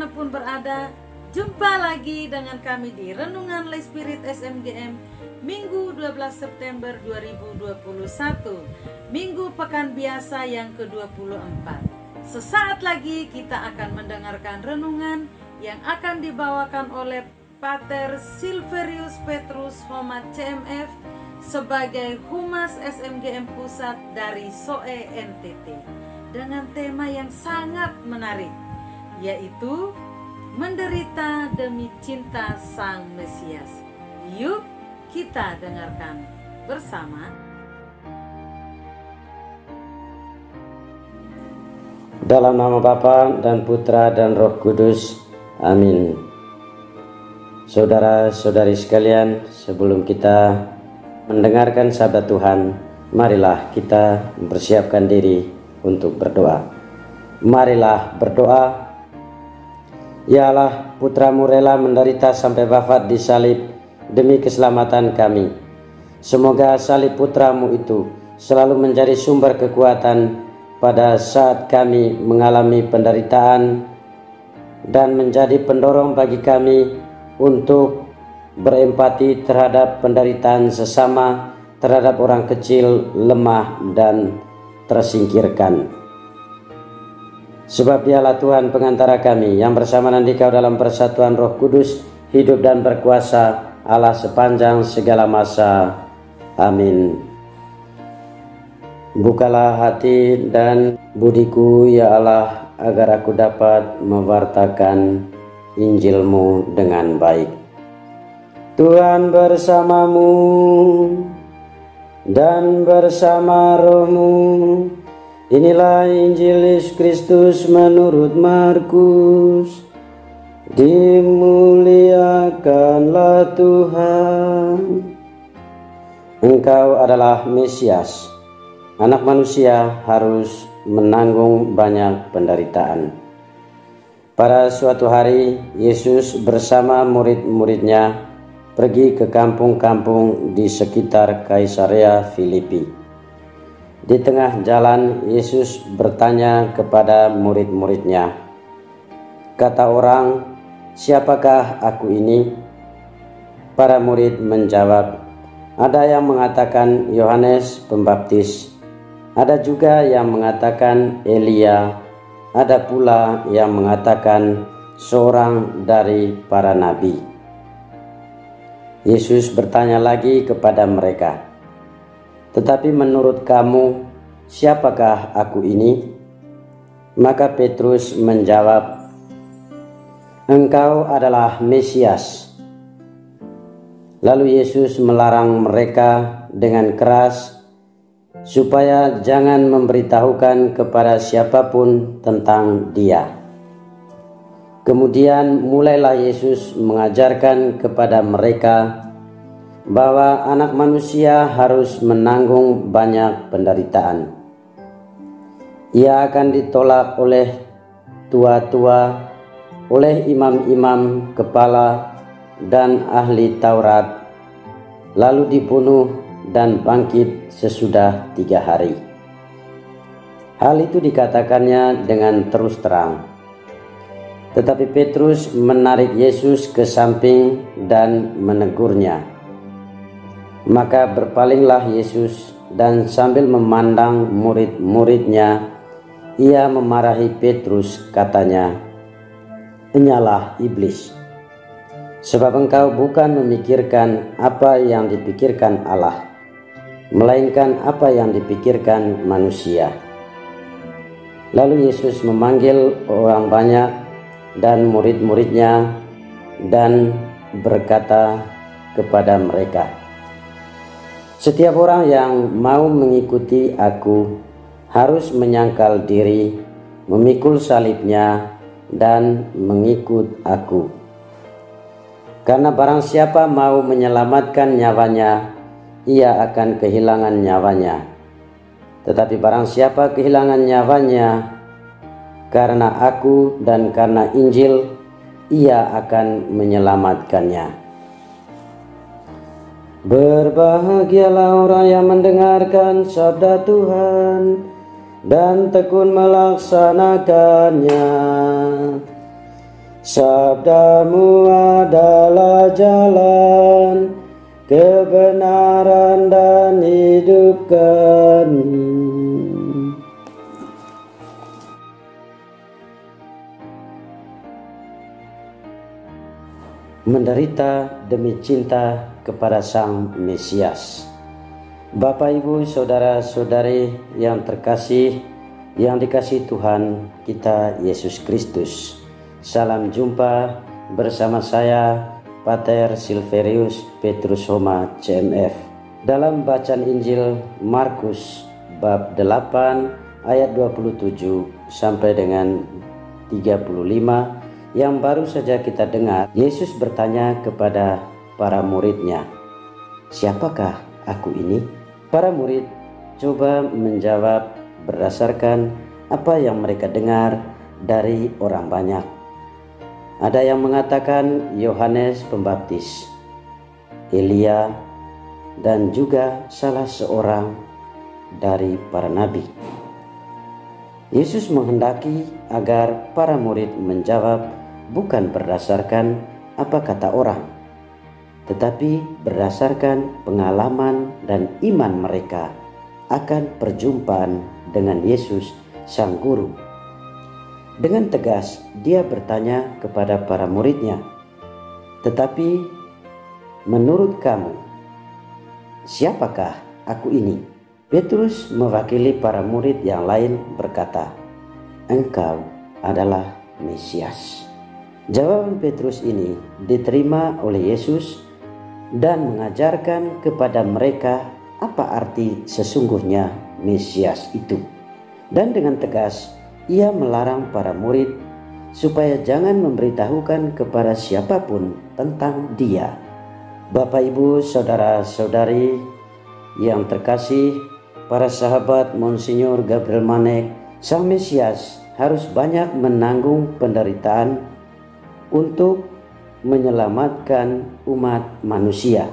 dimanapun berada. Jumpa lagi dengan kami di Renungan Lay Spirit SMGM Minggu 12 September 2021, Minggu Pekan Biasa yang ke-24. Sesaat lagi kita akan mendengarkan renungan yang akan dibawakan oleh Pater Silverius Petrus Homat CMF sebagai Humas SMGM Pusat dari SOE NTT, dengan tema yang sangat menarik, yaitu menderita demi cinta Sang Mesias. Yuk kita dengarkan bersama. Dalam nama Bapa dan Putra dan Roh Kudus, amin. Saudara-saudari sekalian, sebelum kita mendengarkan sabda Tuhan, marilah kita mempersiapkan diri untuk berdoa. Marilah berdoa. Ya Allah, Putramu rela menderita sampai wafat di salib demi keselamatan kami. Semoga salib Putramu itu selalu menjadi sumber kekuatan pada saat kami mengalami penderitaan dan menjadi pendorong bagi kami untuk berempati terhadap penderitaan sesama, terhadap orang kecil, lemah, dan tersingkirkan. Sebab Dialah Tuhan pengantara kami yang bersamaan Dikau dalam persatuan Roh Kudus, hidup dan berkuasa Allah sepanjang segala masa. Amin. Bukalah hati dan budiku ya Allah, agar aku dapat mewartakan Injil-Mu dengan baik. Tuhan bersamamu dan bersama rohmu. Inilah Injil Yesus Kristus menurut Markus. Dimuliakanlah Tuhan. Engkau adalah Mesias. Anak manusia harus menanggung banyak penderitaan. Pada suatu hari, Yesus bersama murid-muridnya pergi ke kampung-kampung di sekitar Kaisarea Filipi. Di tengah jalan, Yesus bertanya kepada murid-muridnya, kata orang, siapakah aku ini? Para murid menjawab, ada yang mengatakan Yohanes Pembaptis, ada juga yang mengatakan Elia, ada pula yang mengatakan seorang dari para nabi. Yesus bertanya lagi kepada mereka, tetapi menurut kamu, siapakah aku ini? Maka Petrus menjawab, engkau adalah Mesias. Lalu Yesus melarang mereka dengan keras supaya jangan memberitahukan kepada siapapun tentang Dia. Kemudian mulailah Yesus mengajarkan kepada mereka bahwa anak manusia harus menanggung banyak penderitaan. Ia akan ditolak oleh tua-tua, oleh imam-imam kepala dan ahli Taurat, lalu dibunuh dan bangkit sesudah 3 hari. Hal itu dikatakannya dengan terus terang. Tetapi Petrus menarik Yesus ke samping dan menegurnya. Maka berpalinglah Yesus dan sambil memandang murid-muridnya, ia memarahi Petrus, katanya, enyalah iblis, sebab engkau bukan memikirkan apa yang dipikirkan Allah, melainkan apa yang dipikirkan manusia. Lalu Yesus memanggil orang banyak dan murid-muridnya dan berkata kepada mereka, setiap orang yang mau mengikuti aku harus menyangkal diri, memikul salibnya, dan mengikut aku. Karena barang siapa mau menyelamatkan nyawanya, ia akan kehilangan nyawanya. Tetapi barang siapa kehilangan nyawanya karena aku dan karena Injil, ia akan menyelamatkannya. Berbahagialah orang yang mendengarkan sabda Tuhan dan tekun melaksanakannya. Sabdamu adalah jalan, kebenaran dan hidup kami. Menderita demi cinta kepada Sang Mesias. Bapak, Ibu, saudara-saudari yang terkasih, yang dikasihi Tuhan kita Yesus Kristus. Salam jumpa bersama saya, Pater Silverius Petrus Homa CMF, dalam bacaan Injil Markus bab 8 ayat 27 sampai dengan 35 yang baru saja kita dengar. Yesus bertanya kepada para muridnya, "Siapakah aku ini?" Para murid coba menjawab berdasarkan apa yang mereka dengar dari orang banyak. Ada yang mengatakan Yohanes Pembaptis, Elia, dan juga salah seorang dari para nabi. Yesus menghendaki agar para murid menjawab bukan berdasarkan apa kata orang, tetapi berdasarkan pengalaman dan iman mereka akan perjumpaan dengan Yesus Sang Guru. Dengan tegas dia bertanya kepada para muridnya, "Tetapi menurut kamu, siapakah aku ini?" Petrus mewakili para murid yang lain berkata, "Engkau adalah Mesias." Jawaban Petrus ini diterima oleh Yesus dan mengajarkan kepada mereka apa arti sesungguhnya Mesias itu. Dan dengan tegas ia melarang para murid supaya jangan memberitahukan kepada siapapun tentang dia. Bapak, Ibu, saudara-saudari yang terkasih, para sahabat Monsinyur Gabriel Manek, Sang Mesias harus banyak menanggung penderitaan untuk menyelamatkan umat manusia.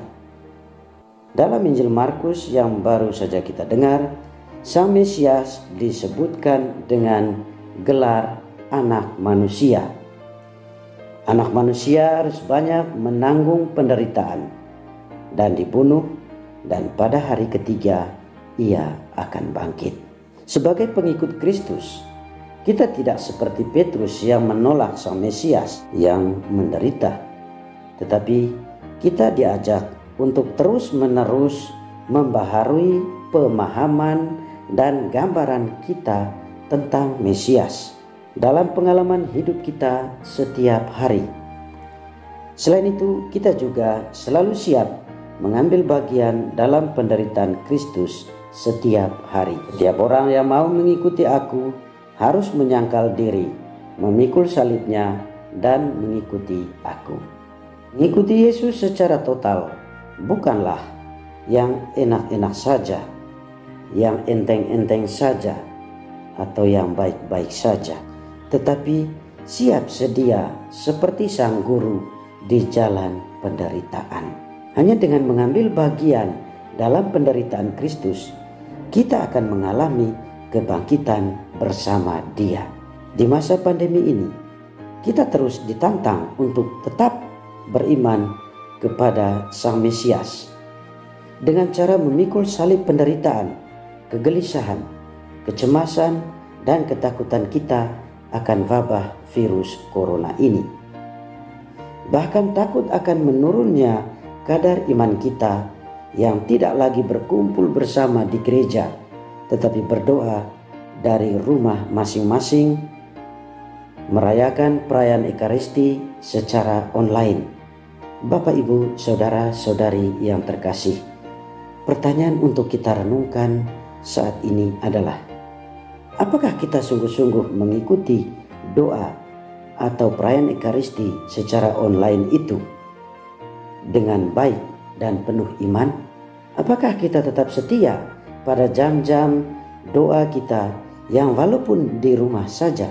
Dalam Injil Markus yang baru saja kita dengar, Sang Mesias disebutkan dengan gelar anak manusia. Anak manusia harus banyak menanggung penderitaan dan dibunuh, dan pada hari ketiga ia akan bangkit. Sebagai pengikut Kristus, kita tidak seperti Petrus yang menolak Sang Mesias yang menderita, tetapi kita diajak untuk terus-menerus membaharui pemahaman dan gambaran kita tentang Mesias dalam pengalaman hidup kita setiap hari. Selain itu, kita juga selalu siap mengambil bagian dalam penderitaan Kristus setiap hari. Setiap orang yang mau mengikuti aku harus menyangkal diri, memikul salibnya, dan mengikuti aku. Mengikuti Yesus secara total bukanlah yang enak-enak saja, yang enteng-enteng saja, atau yang baik-baik saja, tetapi siap sedia seperti Sang Guru di jalan penderitaan. Hanya dengan mengambil bagian dalam penderitaan Kristus, kita akan mengalami kebangkitan bersama Dia. Di masa pandemi ini, kita terus ditantang untuk tetap beriman kepada Sang Mesias dengan cara memikul salib penderitaan, kegelisahan, kecemasan, dan ketakutan kita akan wabah virus corona ini. Bahkan takut akan menurunnya kadar iman kita yang tidak lagi berkumpul bersama di gereja, tetapi berdoa dari rumah masing-masing, merayakan perayaan Ekaristi secara online. Bapak, Ibu, saudara-saudari yang terkasih, pertanyaan untuk kita renungkan saat ini adalah, apakah kita sungguh-sungguh mengikuti doa atau perayaan Ekaristi secara online itu dengan baik dan penuh iman? Apakah kita tetap setia pada jam-jam doa kita yang walaupun di rumah saja?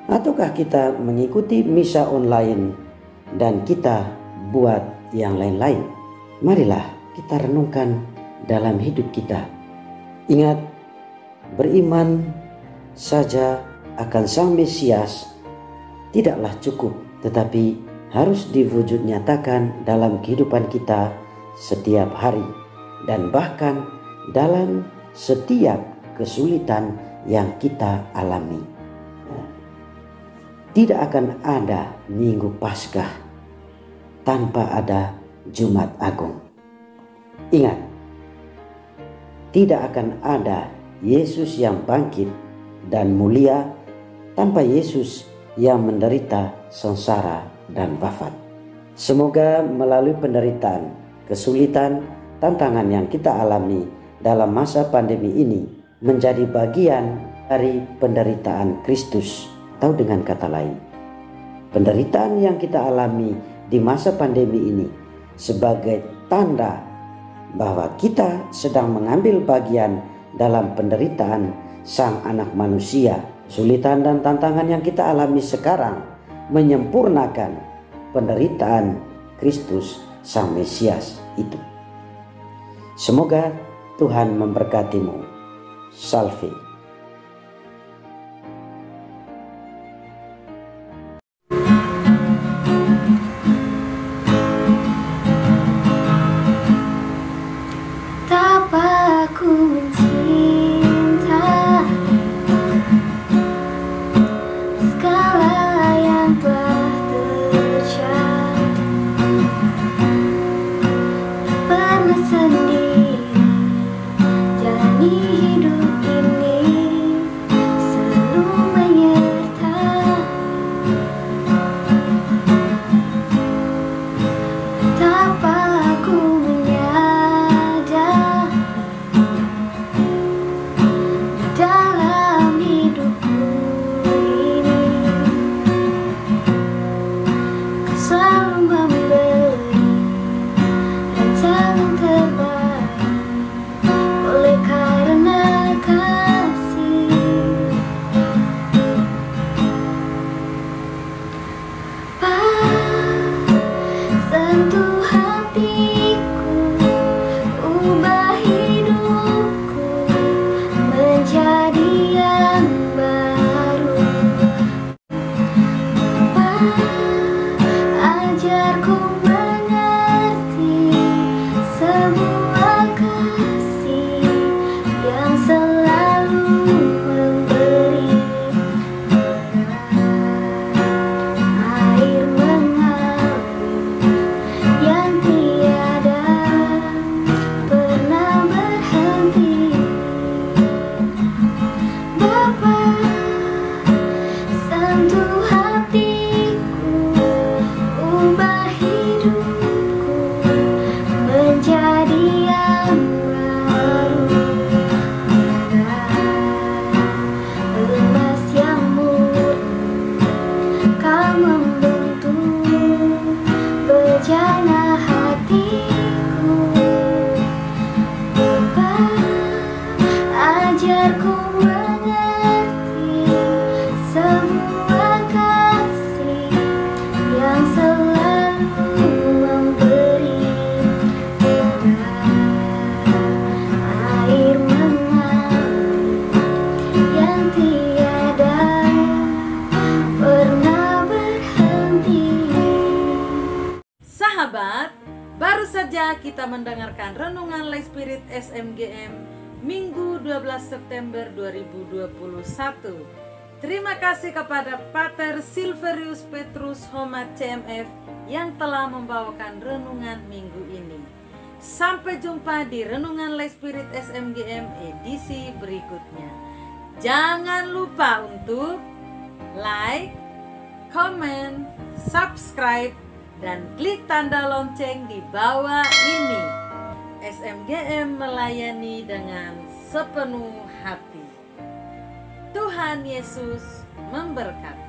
Ataukah kita mengikuti misa online dan kita buat yang lain-lain? Marilah kita renungkan dalam hidup kita. Ingat, beriman saja akan Sang Mesias tidaklah cukup, tetapi harus diwujud nyatakan dalam kehidupan kita setiap hari dan bahkan dalam setiap kesulitan yang kita alami. Tidak akan ada Minggu Paskah tanpa ada Jumat Agung. Ingat, tidak akan ada Yesus yang bangkit dan mulia tanpa Yesus yang menderita sengsara dan wafat. Semoga melalui penderitaan, kesulitan, tantangan yang kita alami dalam masa pandemi ini menjadi bagian dari penderitaan Kristus. Atau dengan kata lain, penderitaan yang kita alami di masa pandemi ini sebagai tanda bahwa kita sedang mengambil bagian dalam penderitaan Sang Anak Manusia. Kesulitan dan tantangan yang kita alami sekarang menyempurnakan penderitaan Kristus Sang Mesias itu. Semoga Tuhan memberkatimu. Salve. Sahabat, baru saja kita mendengarkan renungan Life Spirit SMGM Minggu 12 September 2021. Terima kasih kepada Pater Silverius Petrus Homat CMF yang telah membawakan renungan minggu ini. Sampai jumpa di renungan Life Spirit SMGM edisi berikutnya. Jangan lupa untuk like, comment, subscribe, dan klik tanda lonceng di bawah ini. SMGM melayani dengan sepenuh hati. Tuhan Yesus memberkati.